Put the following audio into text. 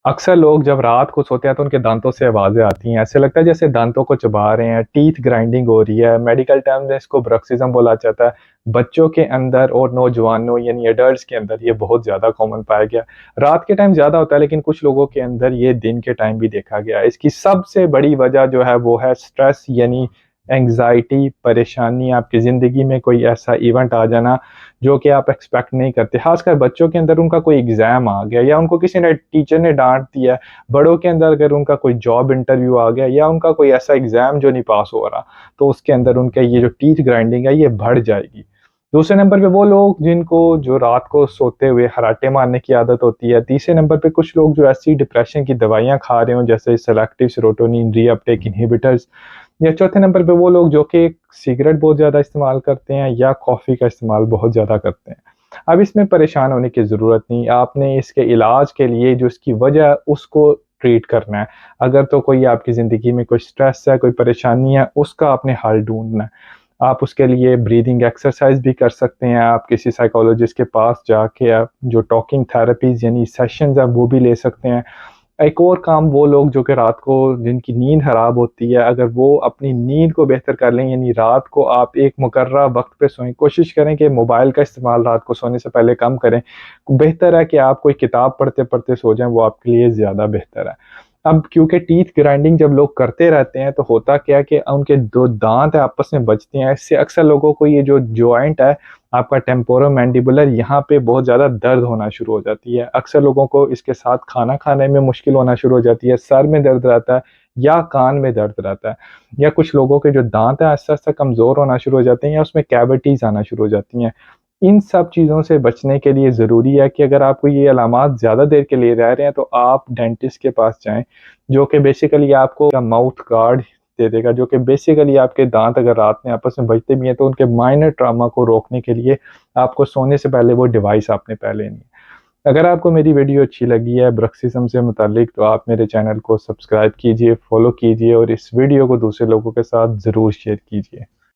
अक्सर लोग जब रात को सोते हैं तो उनके दांतों से आवाज़ें आती हैं। ऐसे लगता है जैसे दांतों को चबा रहे हैं, टीथ ग्राइंडिंग हो रही है। मेडिकल टर्म में इसको ब्रक्सिज़म बोला जाता है। बच्चों के अंदर और नौजवानों यानी एडल्ट्स के अंदर ये बहुत ज़्यादा कॉमन पाया गया। रात के टाइम ज़्यादा होता है लेकिन कुछ लोगों के अंदर ये दिन के टाइम भी देखा गया है। इसकी सबसे बड़ी वजह जो है वो है स्ट्रेस यानी एंग्ज़ायटी, परेशानी, आपकी ज़िंदगी में कोई ऐसा इवेंट आ जाना जो कि आप एक्सपेक्ट नहीं करते। ख़ासकर बच्चों के अंदर उनका कोई एग्ज़ाम आ गया या उनको किसी ने टीचर ने डाँट दिया। बड़ों के अंदर अगर उनका कोई जॉब इंटरव्यू आ गया या उनका कोई ऐसा एग्ज़ाम जो नहीं पास हो रहा, तो उसके अंदर उनके ये जो टीथ ग्राइंडिंग है ये बढ़ जाएगी। दूसरे नंबर पे वो लोग जिनको जो रात को सोते हुए खर्राटे मारने की आदत होती है। तीसरे नंबर पे कुछ लोग जो ऐसी डिप्रेशन की दवाइयाँ खा रहे हों जैसे सेलेक्टिव सेरोटोनिन रीअपटेक इन्हिबिटर्स, या चौथे नंबर पे वो लोग जो कि सिगरेट बहुत ज़्यादा इस्तेमाल करते हैं या कॉफ़ी का इस्तेमाल बहुत ज़्यादा करते हैं। अब इसमें परेशान होने की ज़रूरत नहीं, आपने इसके इलाज के लिए जो इसकी वजह है उसको ट्रीट करना है। अगर तो कोई आपकी ज़िंदगी में कोई स्ट्रेस है, कोई परेशानी है, उसका आपने हल ढूँढना है। आप उसके लिए ब्रीदिंग एक्सरसाइज़ भी कर सकते हैं, आप किसी साइकोलॉजिस्ट के पास जाके आप जो टॉकिंग थेरेपीज़ यानी सेशंस हैं वो भी ले सकते हैं। एक और काम वो लोग जो कि रात को जिनकी नींद खराब होती है, अगर वो अपनी नींद को बेहतर कर लें यानी रात को आप एक मुकर्ररा वक़्त पे सोएँ। कोशिश करें कि मोबाइल का इस्तेमाल रात को सोने से पहले कम करें। बेहतर है कि आप कोई किताब पढ़ते-पढ़ते सो जाएँ, वो आपके लिए ज़्यादा बेहतर है। अब क्योंकि टीथ ग्राइंडिंग जब लोग करते रहते हैं तो होता क्या है कि उनके 2 दाँत है आपस में बजते हैं। इससे अक्सर लोगों को ये जो जॉइंट है आपका टेम्पोरोमैंडिबुलर यहाँ पे बहुत ज़्यादा दर्द होना शुरू हो जाती है। अक्सर लोगों को इसके साथ खाना खाने में मुश्किल होना शुरू हो जाती है, सर में दर्द रहता है या कान में दर्द रहता है। या कुछ लोगों के जो दाँत हैं आहिस्ता-आहिस्ता कमज़ोर होना शुरू हो जाते हैं या उसमें कैविटीज़ आना शुरू हो जाती हैं। इन सब चीज़ों से बचने के लिए ज़रूरी है कि अगर आपको ये अलामात ज़्यादा देर के लिए रह रहे हैं तो आप डेंटिस्ट के पास जाएँ, जो कि बेसिकली आपको माउथ गार्ड दे देगा, जो कि बेसिकली आपके दाँत अगर रात में आपस में बजते भी हैं तो उनके माइनर ट्रॉमा को रोकने के लिए आपको सोने से पहले वो डिवाइस आपने पहले लेनी है। अगर आपको मेरी वीडियो अच्छी लगी है ब्रक्सिज़म से मुताल्लिक तो आप मेरे चैनल को सब्सक्राइब कीजिए, फॉलो कीजिए और इस वीडियो को दूसरे लोगों के साथ ज़रूर शेयर कीजिए।